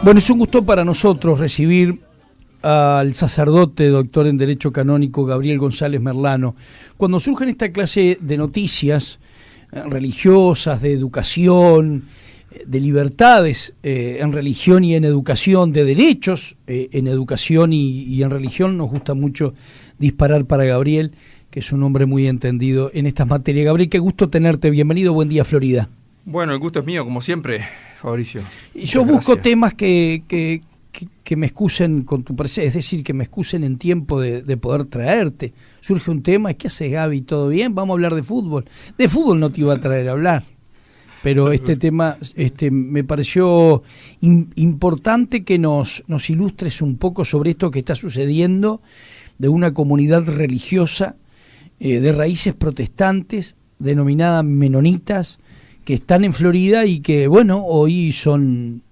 Bueno, es un gusto para nosotros recibir al sacerdote, doctor en Derecho Canónico, Gabriel González Merlano. Cuando surgen esta clase de noticias religiosas, de educación, de libertades en religión y en educación, de derechos en educación y en religión, nos gusta mucho disparar para Gabriel, que es un hombre muy entendido en estas materias. Gabriel, qué gusto tenerte. Bienvenido, buen día, Florida. Bueno, el gusto es mío, como siempre, Fabricio. Y yo busco temas que me excusen con tu presencia, es decir, que me excusen en tiempo de poder traerte. Surge un tema, ¿qué haces, Gaby? ¿Todo bien? Vamos a hablar de fútbol. De fútbol no te iba a traer a hablar, pero este tema me pareció importante que nos ilustres un poco sobre esto que está sucediendo de una comunidad religiosa de raíces protestantes, denominada menonitas, que están en Florida y que, bueno, hoy son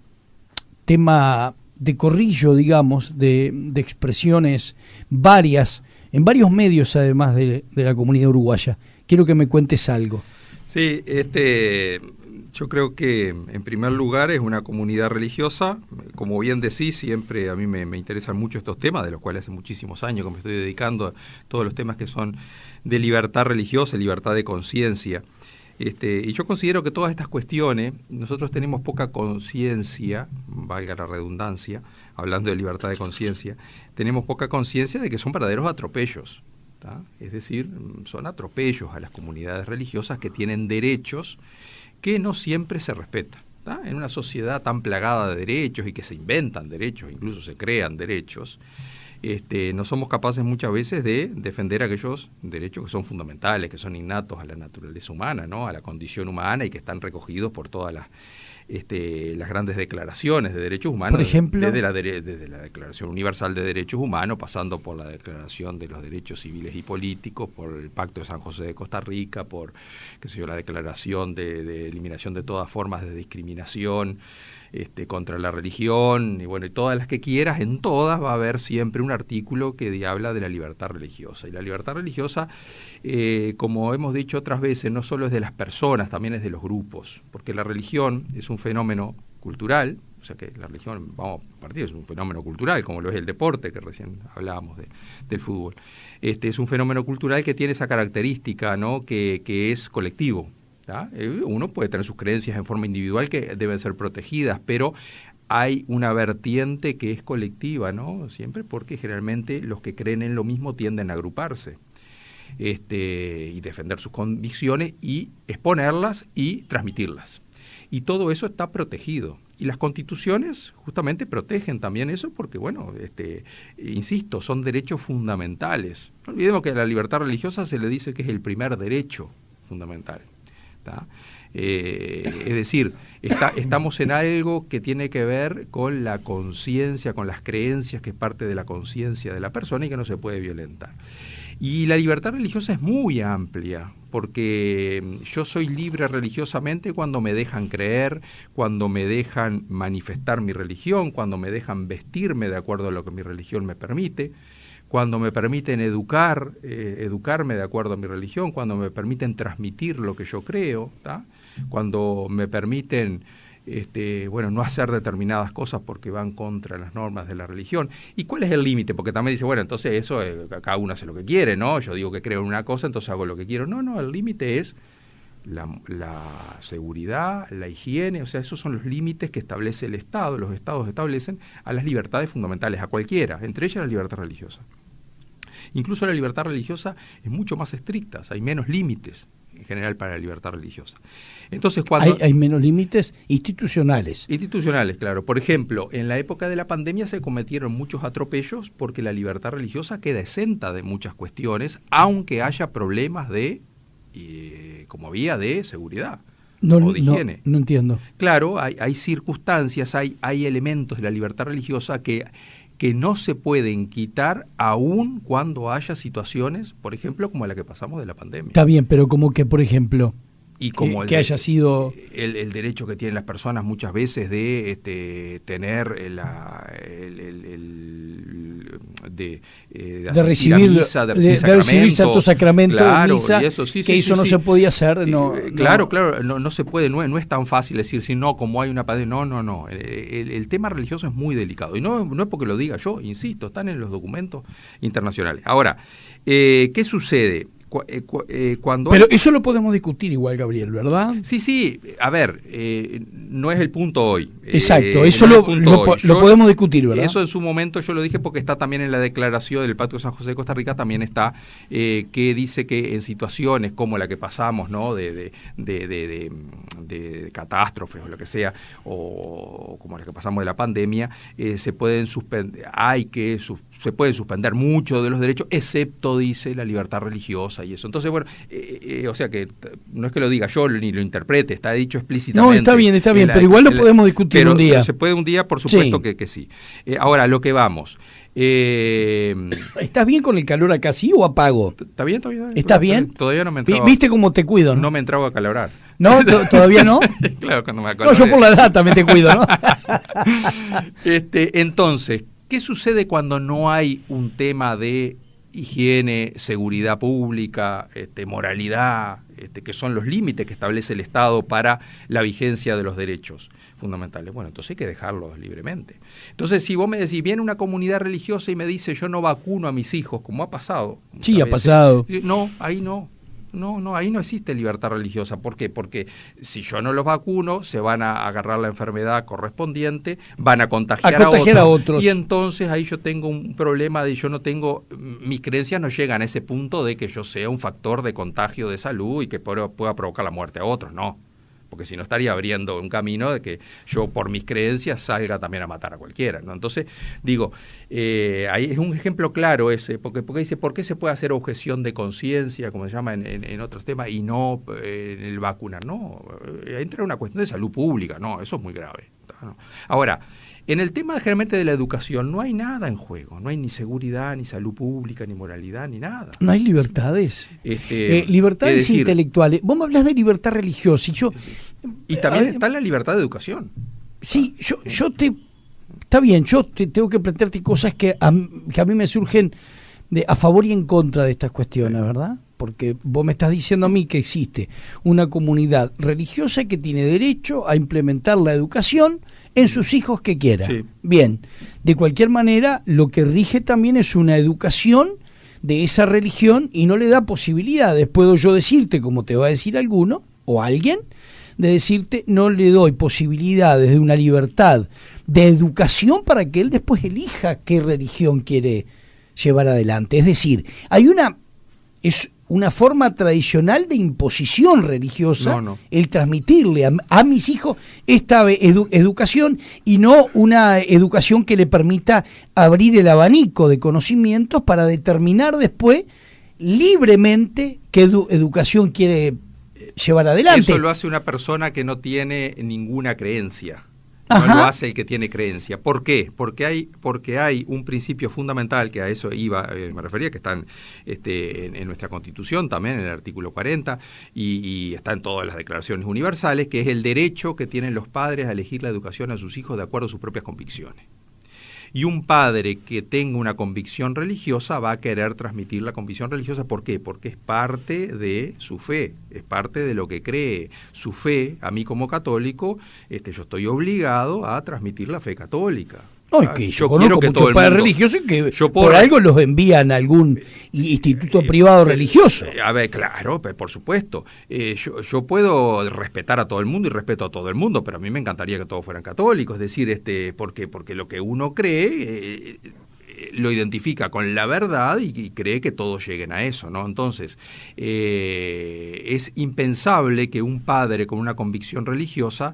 tema de corrillo, digamos, de expresiones varias, en varios medios además de la comunidad uruguaya. Quiero que me cuentes algo. Sí, yo creo que en primer lugar es una comunidad religiosa. Como bien decís, siempre a mí me interesan mucho estos temas, de los cuales hace muchísimos años que me estoy dedicando a todos los temas que son de libertad religiosa, libertad de conciencia. Y yo considero que todas estas cuestiones, nosotros tenemos poca conciencia, valga la redundancia, hablando de libertad de conciencia, tenemos poca conciencia de que son verdaderos atropellos, ¿tá? Es decir, son atropellos a las comunidades religiosas que tienen derechos que no siempre se respetan, ¿tá? En una sociedad tan plagada de derechos y que se inventan derechos, incluso se crean derechos, no somos capaces muchas veces de defender aquellos derechos que son fundamentales, que son innatos a la naturaleza humana, ¿no? A la condición humana y que están recogidos por todas las grandes declaraciones de derechos humanos. Por ejemplo, desde la Declaración Universal de Derechos Humanos, pasando por la Declaración de los Derechos Civiles y Políticos, por el Pacto de San José de Costa Rica, por la Declaración de Eliminación de todas formas de discriminación contra la religión, y bueno, y todas las que quieras. En todas va a haber siempre un artículo que habla de la libertad religiosa. Y la libertad religiosa, como hemos dicho otras veces, no solo es de las personas, también es de los grupos, porque la religión es un fenómeno cultural, o sea que la religión, vamos a partir, es un fenómeno cultural, como lo es el deporte, que recién hablábamos del fútbol. Es un fenómeno cultural que tiene esa característica, ¿no? que es colectivo. ¿Tá? Uno puede tener sus creencias en forma individual que deben ser protegidas, pero hay una vertiente que es colectiva, ¿no? Siempre, porque generalmente los que creen en lo mismo tienden a agruparse y defender sus convicciones y exponerlas y transmitirlas. Y todo eso está protegido. Y las constituciones justamente protegen también eso porque, bueno, insisto, son derechos fundamentales. No olvidemos que a la libertad religiosa se le dice que es el primer derecho fundamental. Es decir, estamos en algo que tiene que ver con la conciencia, con las creencias, que es parte de la conciencia de la persona y que no se puede violentar. Y la libertad religiosa es muy amplia, porque yo soy libre religiosamente cuando me dejan creer, cuando me dejan manifestar mi religión, cuando me dejan vestirme de acuerdo a lo que mi religión me permite, cuando me permiten educarme de acuerdo a mi religión, cuando me permiten transmitir lo que yo creo, ¿tá? Cuando me permiten no hacer determinadas cosas porque van contra las normas de la religión. ¿Y cuál es el límite? Porque también dice, bueno, entonces eso, cada uno hace lo que quiere, ¿no? Yo digo que creo en una cosa, entonces hago lo que quiero. No, el límite es la seguridad, la higiene, o sea, esos son los límites que establece el Estado, los Estados establecen a las libertades fundamentales, a cualquiera, entre ellas la libertad religiosa. Incluso la libertad religiosa es mucho más estricta, hay menos límites en general para la libertad religiosa. Entonces, cuando hay menos límites institucionales. Institucionales, claro. Por ejemplo, en la época de la pandemia se cometieron muchos atropellos porque la libertad religiosa queda exenta de muchas cuestiones, aunque haya problemas como había de seguridad o de higiene. No entiendo. Claro, hay circunstancias, hay elementos de la libertad religiosa que no se pueden quitar aún cuando haya situaciones, por ejemplo, como la que pasamos de la pandemia. Está bien, pero como que, por ejemplo, y como que haya sido el derecho que tienen las personas muchas veces de tener recibir misa, de recibir Santo Sacramento, claro, de misa, y eso, sí, que sí, eso sí, no sí. se podía hacer. Claro, no se puede, no es tan fácil decir, si no, como hay una pandemia, no. El tema religioso es muy delicado, y no es porque lo diga yo, insisto, están en los documentos internacionales. Ahora, ¿qué sucede? Cuando Pero eso lo podemos discutir igual, Gabriel, ¿verdad? Sí, a ver, no es el punto hoy. Exacto, eso no lo podemos discutir, ¿verdad? Eso en su momento yo lo dije porque está también en la declaración del Pacto de San José de Costa Rica, también está que dice que en situaciones como la que pasamos, ¿no? de catástrofes o lo que sea, o como la que pasamos de la pandemia, se pueden suspender muchos de los derechos, excepto, dice, la libertad religiosa y eso. Entonces, bueno, o sea que no es que lo diga yo ni lo interprete, está dicho explícitamente. No, está bien, pero igual lo podemos discutir un día. Se puede un día, por supuesto, sí. Que sí. Ahora, lo que vamos. ¿Estás bien con el calor acá, sí, o apago? ¿Está bien? ¿Estás bien? Todavía no me entraba. ¿Viste cómo te cuido, no? No me entraba a calabrar. ¿No? ¿Todavía no? Claro, cuando me acaloré. No, yo por la edad también te cuido, ¿no? Entonces, ¿qué sucede cuando no hay un tema de higiene, seguridad pública, moralidad, que son los límites que establece el Estado para la vigencia de los derechos fundamentales? Bueno, entonces hay que dejarlos libremente. Entonces, si vos me decís, viene una comunidad religiosa y me dice, yo no vacuno a mis hijos, como ha pasado. Sí, ha pasado. No, ahí no. No, ahí no existe libertad religiosa. ¿Por qué? Porque si yo no los vacuno, se van a agarrar la enfermedad correspondiente, van a contagiar a otros. Y entonces ahí yo tengo un problema de mis creencias no llegan a ese punto de que yo sea un factor de contagio de salud y que pueda provocar la muerte a otros, no. Porque si no estaría abriendo un camino de que yo por mis creencias salga también a matar a cualquiera, ¿no? Entonces, digo, ahí es un ejemplo claro ese, porque dice, ¿por qué se puede hacer objeción de conciencia, como se llama en otros temas, y no en el vacunar? No, entra una cuestión de salud pública, no, eso es muy grave, ¿no? Ahora, en el tema generalmente de la educación no hay nada en juego, no hay ni seguridad, ni salud pública, ni moralidad, ni nada. No hay libertades. Libertades intelectuales. Vos me hablas de libertad religiosa y también está la libertad de educación. Sí, está bien, yo te tengo que plantearte cosas que a mí me surgen a favor y en contra de estas cuestiones, ¿verdad? Porque vos me estás diciendo a mí que existe una comunidad religiosa que tiene derecho a implementar la educación en sus hijos que quiera. Sí. Bien, de cualquier manera, lo que rige también es una educación de esa religión y no le da posibilidades. Puedo yo decirte, como te va a decir alguno o alguien, de decirte, no le doy posibilidades de una libertad de educación para que él después elija qué religión quiere llevar adelante. Es decir, es una forma tradicional de imposición religiosa, el transmitirle a mis hijos esta educación y no una educación que le permita abrir el abanico de conocimientos para determinar después libremente qué educación quiere llevar adelante. Eso lo hace una persona que no tiene ninguna creencia. No lo hace el que tiene creencia. ¿Por qué? Porque hay un principio fundamental, que a eso me refería, que está en nuestra Constitución también, en el artículo 40, y está en todas las declaraciones universales, que es el derecho que tienen los padres a elegir la educación a sus hijos de acuerdo a sus propias convicciones. Y un padre que tenga una convicción religiosa va a querer transmitir la convicción religiosa. ¿Por qué? Porque es parte de su fe, es parte de lo que cree. Su fe, a mí como católico, yo estoy obligado a transmitir la fe católica. No, es que yo conozco muchos padres religiosos que por algo los envían a algún instituto privado religioso. A ver, claro, por supuesto. Yo puedo respetar a todo el mundo y respeto a todo el mundo, pero a mí me encantaría que todos fueran católicos. Es decir, porque lo que uno cree lo identifica con la verdad y cree que todos lleguen a eso, ¿no? Entonces, es impensable que un padre con una convicción religiosa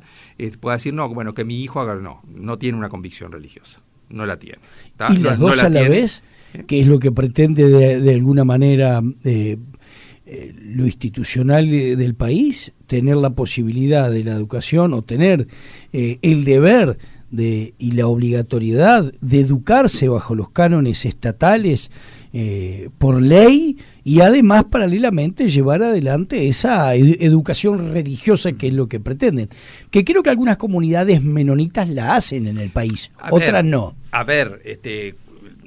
pueda decir, no, bueno, que mi hijo haga, no tiene una convicción religiosa, no la tiene. ¿Tá? ¿Y las dos a la vez? ¿Qué es lo que pretende de alguna manera lo institucional del país? Tener la posibilidad de la educación o tener el deber y la obligatoriedad de educarse bajo los cánones estatales por ley y además paralelamente llevar adelante esa educación religiosa que es lo que pretenden. Que creo que algunas comunidades menonitas la hacen en el país, otras no. A ver,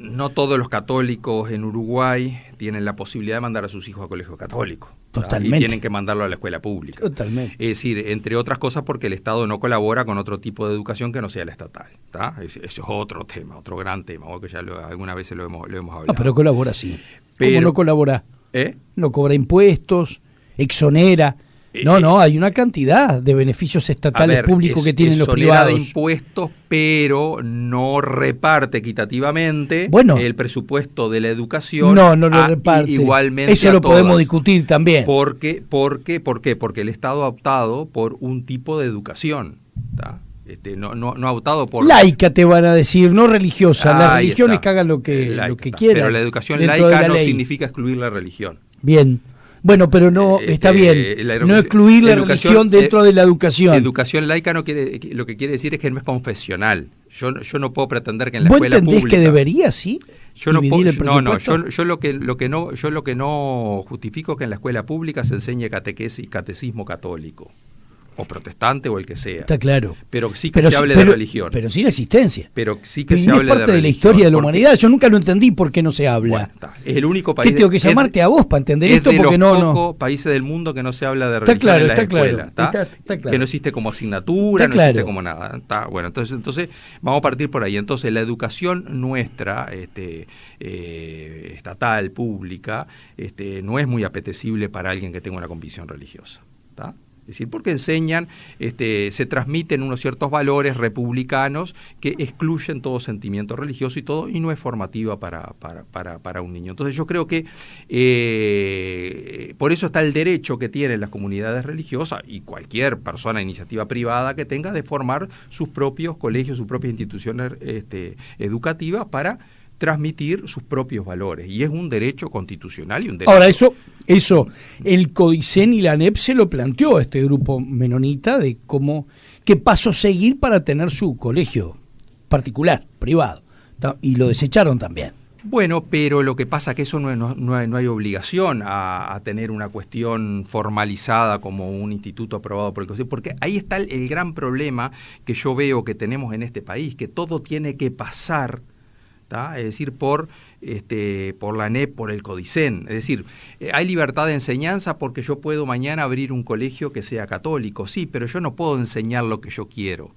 no todos los católicos en Uruguay tienen la posibilidad de mandar a sus hijos a colegio católico. Totalmente. Y tienen que mandarlo a la escuela pública. Totalmente. Es decir, entre otras cosas porque el Estado no colabora con otro tipo de educación que no sea la estatal. Eso es otro tema, otro gran tema, que ya alguna vez lo hemos hablado. No, pero colabora sí. Pero, ¿cómo no colabora? ¿Eh? No cobra impuestos, exonera. No, hay una cantidad de beneficios estatales públicos que tienen los privados. De impuestos, pero no reparte equitativamente el presupuesto de la educación. No lo reparte. Igualmente eso lo podemos discutir también. ¿Por qué? Porque el Estado ha optado por un tipo de educación, ¿tá? No ha optado por... Laica te van a decir, no religiosa. Las religiones que hagan lo que quieran. Pero la educación laica no significa excluir la religión. Bien. Bueno, pero no, está bien, no excluir la religión dentro de la educación. Educación laica lo que quiere decir es que no es confesional. Yo no puedo pretender que en la escuela pública... ¿Vos entendés que debería, sí? Yo no puedo, yo lo que no justifico es que en la escuela pública se enseñe catequesis y catecismo católico. O protestante o el que sea. Está claro. Pero sí que se hable de religión. Pero sin existencia. Pero sí que se hable de religión. Es parte de la historia de la humanidad. Yo nunca lo entendí por qué no se habla. Bueno, es el único país... ¿Qué tengo que llamarte a vos para entender esto? Porque es de los pocos países del mundo que no se habla de religión en la escuela. Está claro. Que no existe como asignatura, no existe como nada. Bueno, entonces vamos a partir por ahí. Entonces la educación nuestra, estatal, pública, no es muy apetecible para alguien que tenga una convicción religiosa. ¿Está? Es decir, porque enseñan, se transmiten unos ciertos valores republicanos que excluyen todo sentimiento religioso y no es formativa para un niño. Entonces yo creo que por eso está el derecho que tienen las comunidades religiosas y cualquier persona de iniciativa privada que tenga de formar sus propios colegios, sus propias instituciones educativas para transmitir sus propios valores, y es un derecho constitucional y un derecho... Ahora, eso el CODICEN y la ANEP se lo planteó a este grupo menonita de qué paso seguir para tener su colegio particular, privado, y lo desecharon también. Bueno, pero lo que pasa es que eso no hay obligación a tener una cuestión formalizada como un instituto aprobado por el Consejo, porque ahí está el gran problema que yo veo que tenemos en este país, que todo tiene que pasar, ¿tá? Es decir, por la ANEP, por el CODICEN. Es decir, hay libertad de enseñanza porque yo puedo mañana abrir un colegio que sea católico, sí, pero yo no puedo enseñar lo que yo quiero.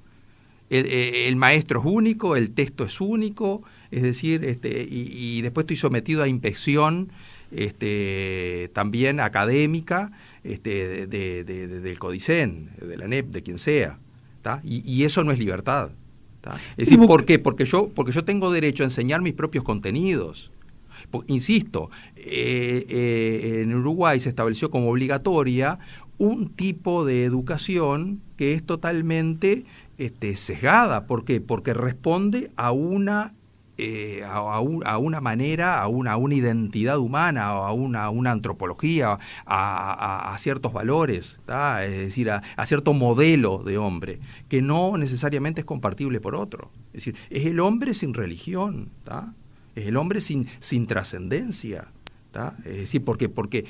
El maestro es único, el texto es único, es decir, y después estoy sometido a inspección también académica del CODICEN, de la ANEP, de quien sea, ¿tá? Y eso no es libertad. Es decir, ¿por qué? Porque yo tengo derecho a enseñar mis propios contenidos. Insisto, en Uruguay se estableció como obligatoria un tipo de educación que es totalmente sesgada. ¿Por qué? Porque responde a una manera, a una identidad humana, a una antropología, a ciertos valores, ¿tá? Es decir, a cierto modelo de hombre, que no necesariamente es compatible por otro. Es decir, es el hombre sin religión, ¿tá? Es el hombre sin trascendencia, ¿tá? Es decir, porque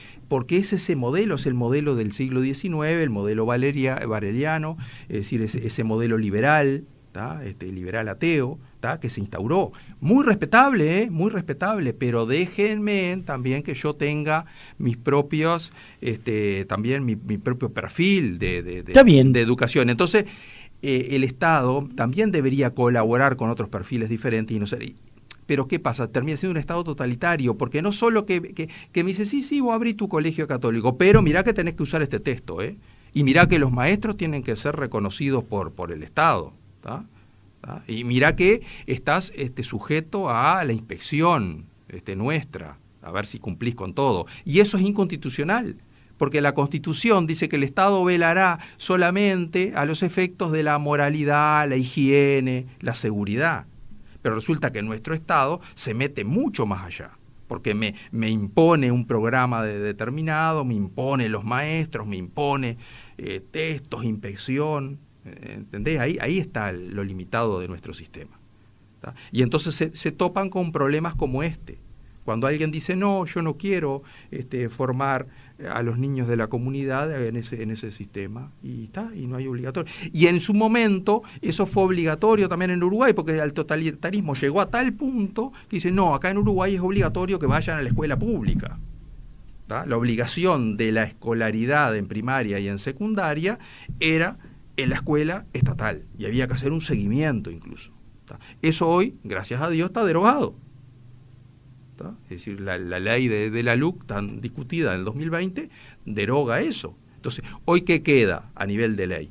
es ese modelo, es el modelo del siglo XIX, el modelo valeriano, es decir, ese modelo liberal, ¿tá? Liberal ateo, ¿tá? Que se instauró. Muy respetable, pero déjenme también que yo tenga mis propios, también mi propio perfil de educación. Entonces, el Estado también debería colaborar con otros perfiles diferentes y no ser... Pero ¿qué pasa? Termina siendo un Estado totalitario, porque no solo que me dice, sí, vos abrí tu colegio católico, pero mirá que tenés que usar este texto, y mirá que los maestros tienen que ser reconocidos por el Estado, ¿tá? Y mirá que estás sujeto a la inspección nuestra, a ver si cumplís con todo. Y eso es inconstitucional, porque la Constitución dice que el Estado velará solamente a los efectos de la moralidad, la higiene, la seguridad. Pero resulta que nuestro Estado se mete mucho más allá, porque me impone un programa determinado, me impone los maestros, me impone textos, inspección, ¿entendés? Ahí está lo limitado de nuestro sistema, ¿tá? Y entonces se topan con problemas como este, Cuando alguien dice, no, yo no quiero formar a los niños de la comunidad en ese sistema, y no hay obligatorio. Y en su momento eso fue obligatorio también en Uruguay, porque el totalitarismo llegó a tal punto que dice, no, acá en Uruguay es obligatorio que vayan a la escuela pública. La obligación de la escolaridad en primaria y en secundaria era en la escuela estatal, y había que hacer un seguimiento incluso. Eso hoy, gracias a Dios, está derogado. Es decir, la ley de la LUC, tan discutida en el 2020, deroga eso. Entonces, ¿hoy qué queda a nivel de ley?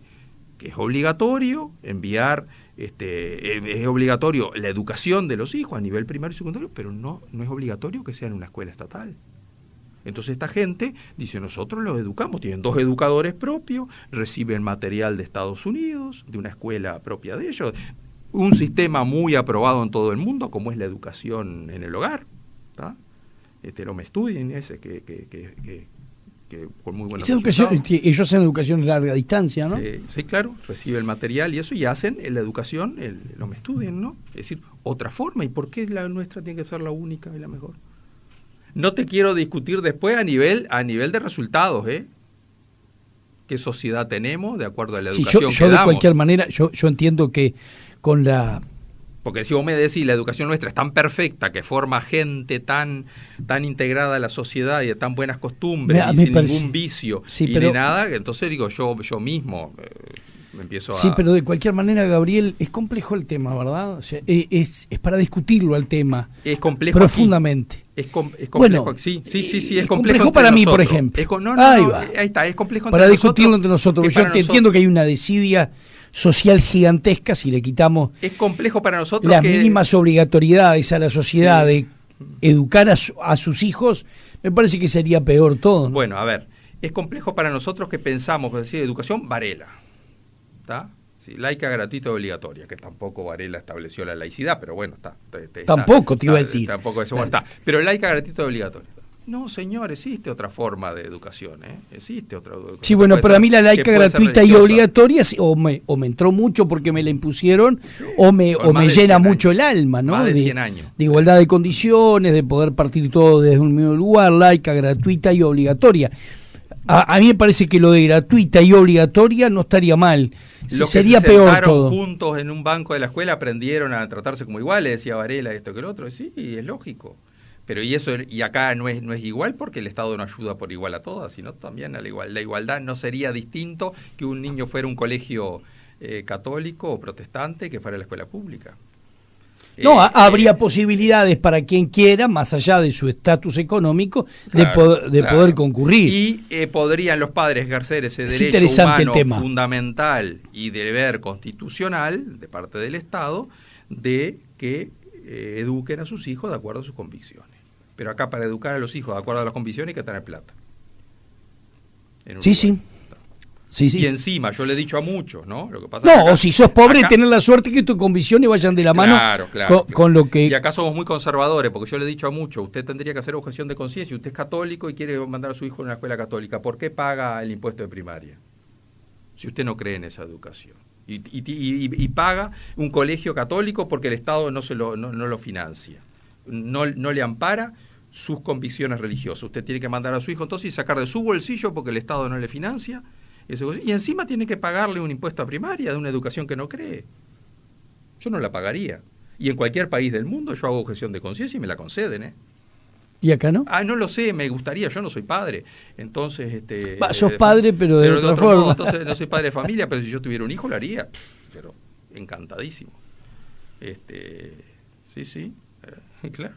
Que es obligatorio enviar, es obligatorio la educación de los hijos a nivel primario y secundario, pero no es obligatorio que sea en una escuela estatal. Entonces esta gente dice, nosotros los educamos, tienen 2 educadores propios, reciben material de Estados Unidos, de una escuela propia de ellos, un sistema muy aprobado en todo el mundo, como es la educación en el hogar. El Home Studying ese que con muy buenos resultados. Ellos hacen educación de larga distancia, ¿no? Sí, claro, recibe el material y eso, y hacen la educación, el Home Studying, ¿no? Es decir, otra forma. ¿Y por qué la nuestra tiene que ser la única y la mejor? No te quiero discutir después a nivel de resultados, ¿Qué sociedad tenemos de acuerdo a la educación yo que de damos? cualquier manera, yo entiendo que con la... Porque si vos me decís, la educación nuestra es tan perfecta, que forma gente tan integrada a la sociedad y de tan buenas costumbres, y sin ningún vicio ni nada, entonces digo, yo mismo me empiezo a... Sí, pero de cualquier manera, Gabriel, es complejo el tema, ¿verdad? O sea, es para discutirlo el tema. Es complejo profundamente. Es complejo, bueno, sí, es complejo para mí, por ejemplo. Ahí está, es complejo para discutirlo entre nosotros. Yo entiendo que hay una desidia social gigantesca si le quitamos es complejo para nosotros las mínimas obligatoriedades a la sociedad de educar a sus hijos. Me parece que sería peor todo, ¿no? Bueno, a ver, es complejo para nosotros que pensamos, es decir, educación Varela, ¿está? Sí, laica, gratuita, obligatoria, que tampoco Varela estableció la laicidad, pero bueno, está. Tampoco te iba a decir. Tampoco eso está. Pero laica, gratuita, obligatoria. No, señor, existe otra forma de educación, existe otra educación. Sí, bueno, para mí la laica, gratuita y obligatoria o me entró mucho porque me la impusieron, o me llena mucho el alma, ¿no? Más de 100 años. De igualdad de condiciones, de poder partir todo desde un mismo lugar, laica, gratuita y obligatoria. A mí me parece que lo de gratuita y obligatoria no estaría mal. Los sería que se peor todo. Juntos en un banco de la escuela aprendieron a tratarse como iguales, decía Varela, esto que el otro. Sí, es lógico. Pero y acá no es igual porque el Estado no ayuda por igual a todas, sino también a la igualdad. La igualdad no sería distinto que un niño fuera a un colegio católico o protestante que fuera a la escuela pública. No, habría posibilidades para quien quiera, más allá de su estatus económico, de poder concurrir. Y podrían los padres ejercer ese derecho humano fundamental y deber constitucional de parte del Estado de que eduquen a sus hijos de acuerdo a sus convicciones. Pero acá para educar a los hijos de acuerdo a las convicciones hay que tener plata. Sí. Y encima, yo le he dicho a muchos, ¿no? Lo que pasa acá, o si sos pobre, tener la suerte que tus convicciones vayan de la mano con lo que... Y acá somos muy conservadores, porque yo le he dicho a muchos, usted tendría que hacer objeción de conciencia, usted es católico y quiere mandar a su hijo a una escuela católica, ¿por qué paga el impuesto de primaria? Si usted no cree en esa educación. Y paga un colegio católico porque el Estado no lo financia, no le ampara sus convicciones religiosas. Usted tiene que mandar a su hijo entonces y sacar de su bolsillo porque el Estado no le financia, y encima tiene que pagarle un impuesto a primaria de una educación que no cree. Yo no la pagaría. Y en cualquier país del mundo yo hago objeción de conciencia y me la conceden, ¿Y acá no? No lo sé, me gustaría, yo no soy padre. Entonces, sos padre, pero de otra forma. Modo, entonces no soy padre de familia, pero si yo tuviera un hijo lo haría, pero encantadísimo. Sí, claro,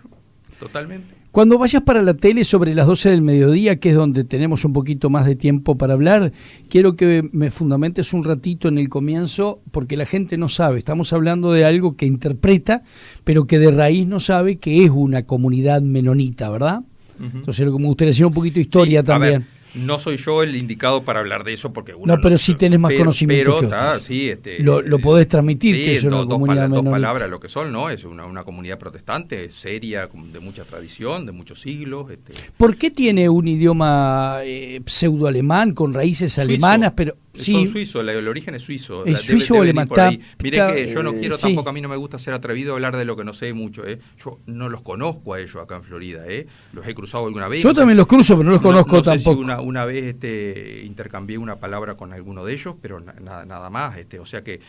totalmente. Cuando vayas para la tele sobre las 12 del mediodía, que es donde tenemos un poquito más de tiempo para hablar, quiero que me fundamentes un ratito en el comienzo, porque la gente no sabe. Estamos hablando de algo que interpreta, pero que de raíz no sabe que es una comunidad menonita, ¿verdad? Uh-huh. Entonces me gustaría hacer un poquito de historia también. No soy yo el indicado para hablar de eso porque no, pero sí tenés más conocimiento que otros. Sí, lo podés transmitir, sí, que es una comunidad dos menonita. Palabras lo que son, ¿no? Es una comunidad protestante, seria, de mucha tradición, de muchos siglos. ¿Por qué tiene un idioma pseudo-alemán, con raíces alemanas? Pero sí, son suizos, el origen es suizo. ¿Es suizo o alemán? Mire que yo no quiero tampoco, a mí no me gusta ser atrevido a hablar de lo que no sé mucho. Yo no los conozco a ellos acá en Florida. Los he cruzado alguna vez. Yo también los cruzo, pero no los conozco no tampoco. Sé si una vez intercambié una palabra con alguno de ellos, pero nada más. O sea que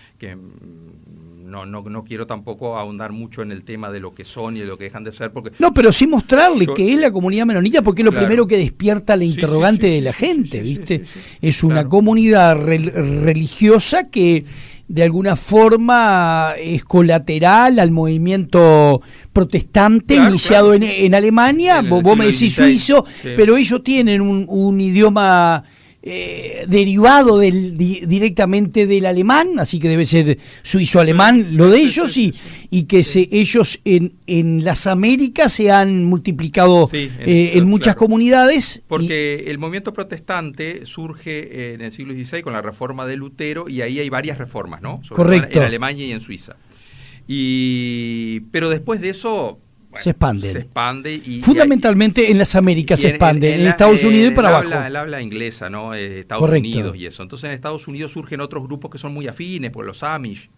no quiero tampoco ahondar mucho en el tema de lo que son y de lo que dejan de ser. Porque no, pero sí mostrarle que es la comunidad menonita, porque es lo primero que despierta la interrogante de la gente, ¿viste? Es una comunidad religiosa que de alguna forma es colateral al movimiento protestante iniciado en Alemania. Vos me decís suizo, pero ellos tienen un idioma derivado directamente del alemán, así que debe ser suizo-alemán lo de ellos, y que ellos en las Américas se han multiplicado en muchas comunidades. Porque el movimiento protestante surge en el siglo XVI con la reforma de Lutero, y ahí hay varias reformas, ¿no? Sobre todo en Alemania y en Suiza. Pero después de eso... Bueno, se expande fundamentalmente en las Américas se expande, en Estados Unidos y para abajo. El habla inglesa, ¿no? Estados Unidos y eso. Entonces en Estados Unidos surgen otros grupos que son muy afines, por los Amish.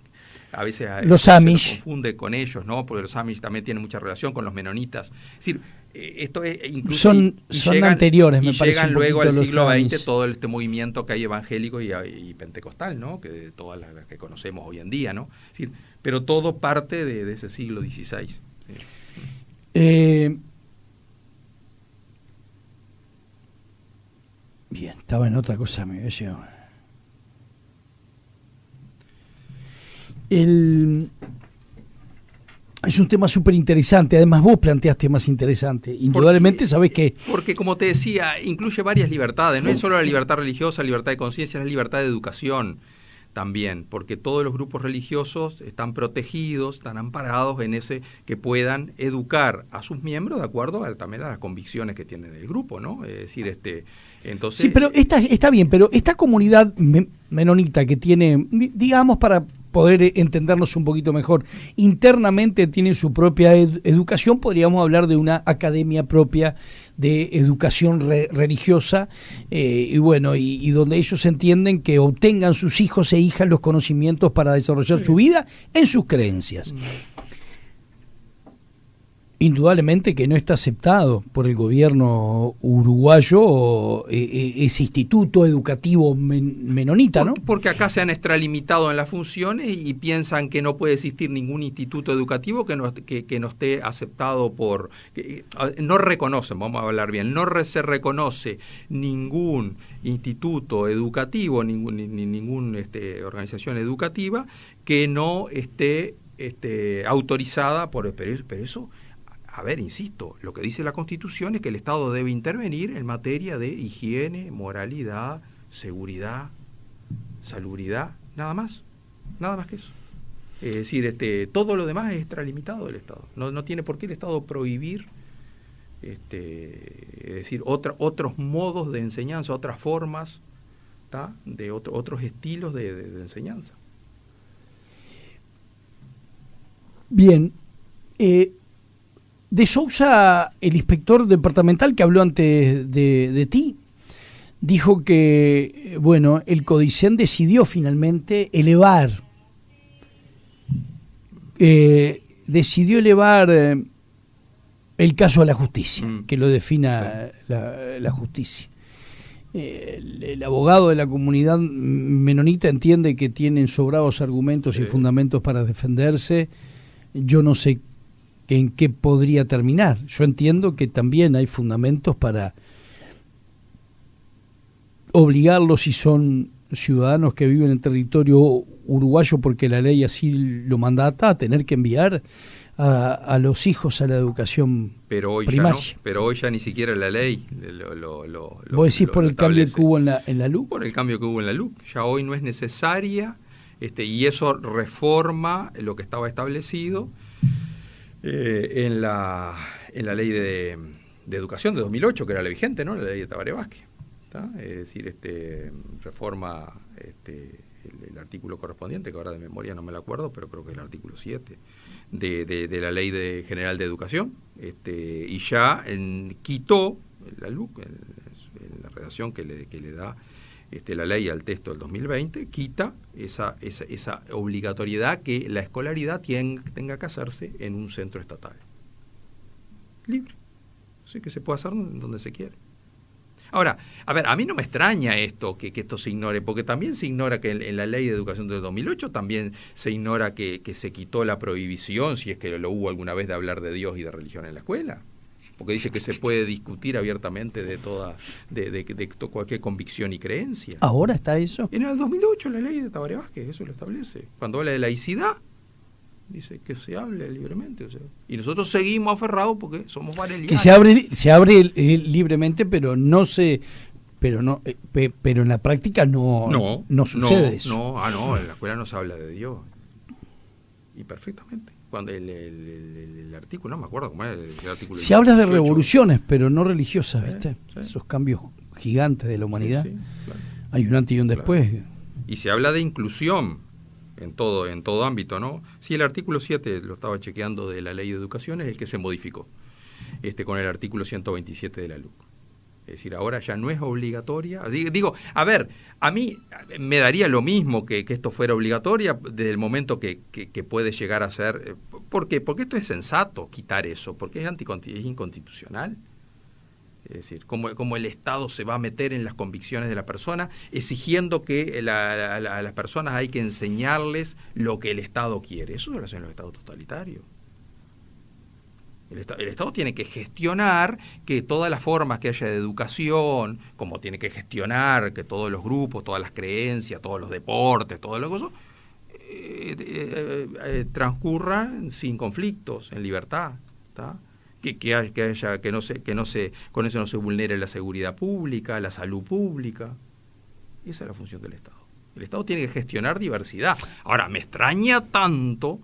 A veces se confunde con ellos, ¿no? Porque los Amish también tienen mucha relación con los menonitas. Es decir, esto es incluso son anteriores, me parece. Llegan luego al siglo XX todo este movimiento que hay evangélico y pentecostal, ¿no? Que todas las que conocemos hoy en día, ¿no? Es decir, pero todo parte de ese siglo XVI. Sí. Bien, estaba en otra cosa, me había llegado. Es un tema súper interesante, además vos planteás temas interesantes, indudablemente sabés que... Porque como te decía, incluye varias libertades, no es solo la libertad religiosa, la libertad de conciencia, es la libertad de educación también, porque todos los grupos religiosos están protegidos, están amparados en ese que puedan educar a sus miembros de acuerdo también a las convicciones que tienen el grupo, ¿no? Es decir, entonces... Sí, pero está bien, pero esta comunidad menonita que tiene, digamos, para poder entendernos un poquito mejor, internamente tiene su propia educación, podríamos hablar de una academia propia de educación religiosa, y bueno, y donde ellos entienden que obtengan sus hijos e hijas los conocimientos para desarrollar su vida en sus creencias. Indudablemente que no está aceptado por el gobierno uruguayo ese instituto educativo menonita, ¿no? Porque acá se han extralimitado en las funciones y piensan que no puede existir ningún instituto educativo que no esté aceptado no reconocen, vamos a hablar bien, se reconoce ningún instituto educativo, ninguna organización educativa que no esté autorizada pero eso... A ver, insisto, lo que dice la Constitución es que el Estado debe intervenir en materia de higiene, moralidad, seguridad, salubridad, nada más que eso. Es decir, todo lo demás es extralimitado del Estado. No tiene por qué el Estado prohibir, es decir, otros modos de enseñanza, otras formas, de otros estilos de enseñanza. Bien. De Sousa, el inspector departamental que habló antes de ti, dijo que, bueno, el Codicen decidió finalmente elevar el caso a la justicia, que lo defina la justicia. El abogado de la comunidad menonita entiende que tienen sobrados argumentos y fundamentos para defenderse. Yo no sé en qué podría terminar. Yo entiendo que también hay fundamentos para obligarlos, si son ciudadanos que viven en territorio uruguayo porque la ley así lo mandata, a tener que enviar a los hijos a la educación primaria. Ya no, pero hoy ya ni siquiera la ley ¿Vos decís por el cambio que hubo en la LUC? Por el cambio que hubo en la LUC. Ya hoy no es necesaria, y eso reforma lo que estaba establecido en la ley de educación de 2008, que era la vigente, ¿no? La ley de Tabaré Vázquez. ¿está? Es decir, reforma el artículo correspondiente, que ahora de memoria no me lo acuerdo, pero creo que es el artículo 7 de la Ley General de Educación, y ya quitó la LUC, en la redacción que le da la ley al texto del 2020, quita esa obligatoriedad que la escolaridad tenga que hacerse en un centro estatal. Libre. Así que se puede hacer donde se quiere. Ahora, a ver, a mí no me extraña esto, que esto se ignore, porque también se ignora que en la Ley de Educación del 2008 también se ignora que se quitó la prohibición, si es que lo hubo alguna vez, de hablar de Dios y de religión en la escuela. Porque dice que se puede discutir abiertamente de cualquier convicción y creencia. ¿Ahora está eso? En el 2008 la ley de Tabaré Vázquez eso lo establece. Cuando habla de laicidad, dice que se hable libremente. O sea, y nosotros seguimos aferrados porque somos varelianos. Que se abre libremente, pero no se... Pero en la práctica no sucede eso. No, en la escuela no se habla de Dios. Y perfectamente. Cuando el artículo, no me acuerdo cómo es el artículo. Si hablas de revoluciones, pero no religiosas, ¿viste? Sí. Esos cambios gigantes de la humanidad. Sí, claro. Hay un antes y un después. Claro. Y se habla de inclusión en todo ámbito, ¿no? Sí, el artículo 7, lo estaba chequeando, de la Ley de Educación, es el que se modificó con el artículo 127 de la LUC. Es decir, ahora ya no es obligatoria. Digo, a ver, a mí me daría lo mismo que esto fuera obligatoria desde el momento que puede llegar a ser. ¿Por qué? Porque esto es sensato, quitar eso, porque es inconstitucional. Es decir, como el Estado se va a meter en las convicciones de la persona, exigiendo que a las personas hay que enseñarles lo que el Estado quiere. Eso lo hacen los estados totalitarios. El Estado tiene que gestionar que todas las formas que haya de educación, como tiene que gestionar que todos los grupos, todas las creencias, todos los deportes, todas las cosas, transcurran sin conflictos, en libertad, ¿tá? Que con eso no se vulnere la seguridad pública, la salud pública. Esa es la función del Estado. El Estado tiene que gestionar diversidad. Ahora, me extraña tanto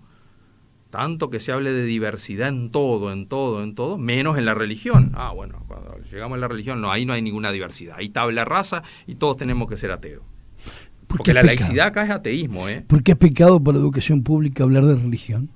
que se hable de diversidad en todo, menos en la religión. Bueno, cuando llegamos a la religión, ahí no hay ninguna diversidad. Hay tabla rasa y todos tenemos que ser ateos. Porque la laicidad acá es ateísmo, ¿eh? ¿Por qué es pecado para la educación pública hablar de religión?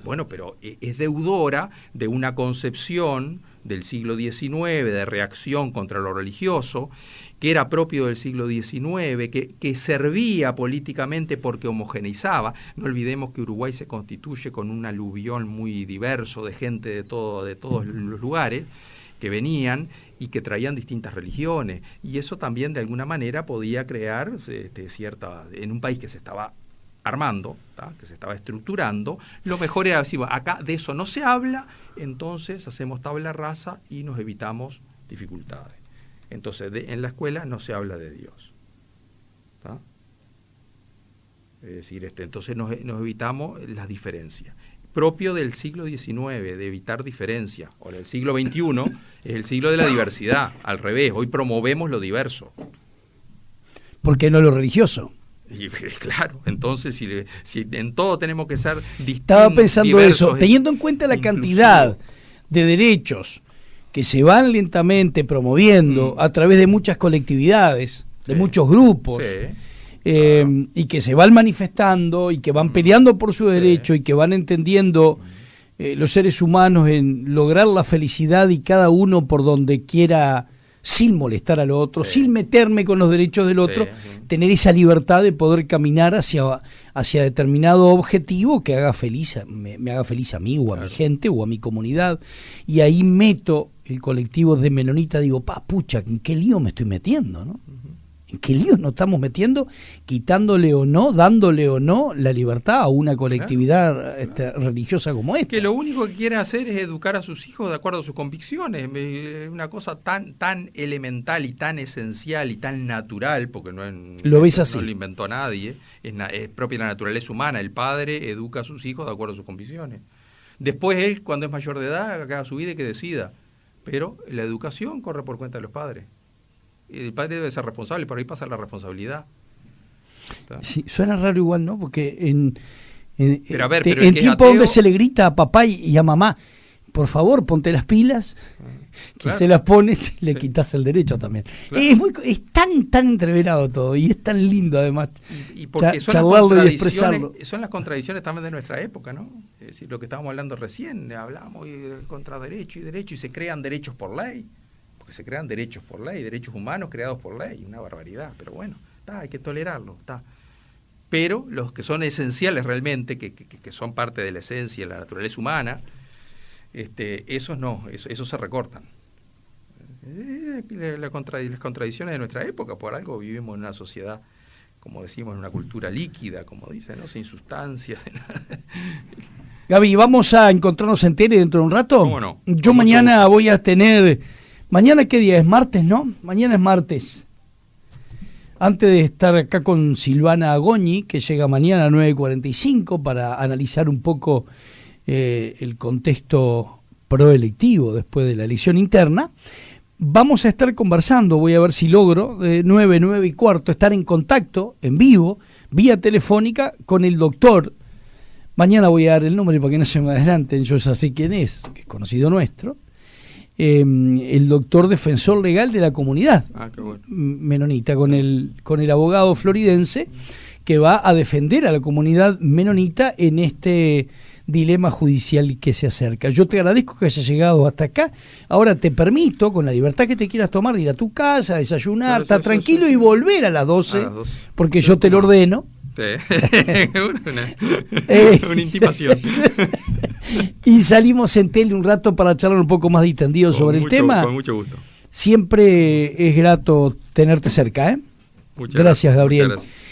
Bueno, pero es deudora de una concepción del siglo XIX, de reacción contra lo religioso, que era propio del siglo XIX, que servía políticamente porque homogeneizaba. No olvidemos que Uruguay se constituye con un aluvión muy diverso de gente de todos los lugares que venían y que traían distintas religiones. Y eso también de alguna manera podía crear en un país que se estaba armando, ¿tá? Que se estaba estructurando, lo mejor era decir, acá de eso no se habla, entonces hacemos tabla rasa y nos evitamos dificultades. Entonces en la escuela no se habla de Dios, ¿tá? Es decir, entonces nos evitamos las diferencias. Propio del siglo XIX, de evitar diferencias, o del siglo XXI, es el siglo de la diversidad, al revés, hoy promovemos lo diverso. ¿Por qué no lo religioso? Y claro, entonces si en todo tenemos que ser distintos. Estaba pensando eso, teniendo en cuenta la cantidad de derechos que se van lentamente promoviendo a través de muchas colectividades, de muchos grupos, y que se van manifestando y que van peleando por su derecho y que van entendiendo los seres humanos en lograr la felicidad y cada uno por donde quiera, sin molestar al otro, sin meterme con los derechos del otro, tener esa libertad de poder caminar hacia determinado objetivo que haga feliz, me haga feliz a mí o a mi gente o a mi comunidad. Y ahí meto el colectivo de menonita, digo, pucha, ¿en qué lío me estoy metiendo, no? ¿En qué lío nos estamos metiendo, quitándole o no, dándole o no la libertad a una colectividad religiosa como esta? Que lo único que quiere hacer es educar a sus hijos de acuerdo a sus convicciones. Es una cosa tan elemental y tan esencial y tan natural, porque ¿Lo ves así? No lo inventó nadie, es propia de la naturaleza humana. El padre educa a sus hijos de acuerdo a sus convicciones. Después él, cuando es mayor de edad, que haga su vida y que decida. Pero la educación corre por cuenta de los padres. El padre debe ser responsable, por ahí pasa la responsabilidad. ¿Está? Sí, suena raro igual, ¿no? Porque en pero tiempo donde se le grita a papá y a mamá, por favor, ponte las pilas Claro. se las pones y le quitas el derecho también. Claro. Es tan entreverado todo y es tan lindo además Y porque charlarlo y expresarlo. son las contradicciones también de nuestra época, ¿no? Es decir, lo que estábamos hablando recién, hablamos contra derecho y se crean derechos por ley, porque se crean derechos por ley, derechos humanos creados por ley, una barbaridad, pero bueno, hay que tolerarlo, Pero los que son esenciales realmente, que son parte de la esencia de la naturaleza humana, esos no, esos se recortan. Las contradicciones de nuestra época, por algo vivimos en una sociedad, como decimos, en una cultura líquida, como dicen, ¿no? Sin sustancia. Gaby, ¿vamos a encontrarnos en tele dentro de un rato? ¿Cómo no? Yo mañana voy a tener... ¿Mañana qué día es? ¿Martes, no? Mañana es martes. Antes de estar acá con Silvana Agoñi, que llega mañana a 9:45 para analizar un poco el contexto proelectivo después de la elección interna, vamos a estar conversando, voy a ver si logro, 9:15, estar en contacto, en vivo, vía telefónica, con el doctor. Mañana voy a dar el nombre para que no se me adelanten, yo ya sé quién es, que es conocido nuestro. El doctor defensor legal de la comunidad Qué bueno. menonita, con el abogado floridense que va a defender a la comunidad menonita en este dilema judicial que se acerca. Yo te agradezco que hayas llegado hasta acá. Ahora te permito, con la libertad que te quieras tomar, de ir a tu casa, desayunar, estar tranquilo y volver a las 12, porque yo te lo ordeno. Una intimación. Y salimos en tele un rato para charlar un poco más distendido sobre el tema. Con mucho gusto. Siempre es grato tenerte cerca, ¿eh? Muchas gracias, Gabriel. Muchas gracias.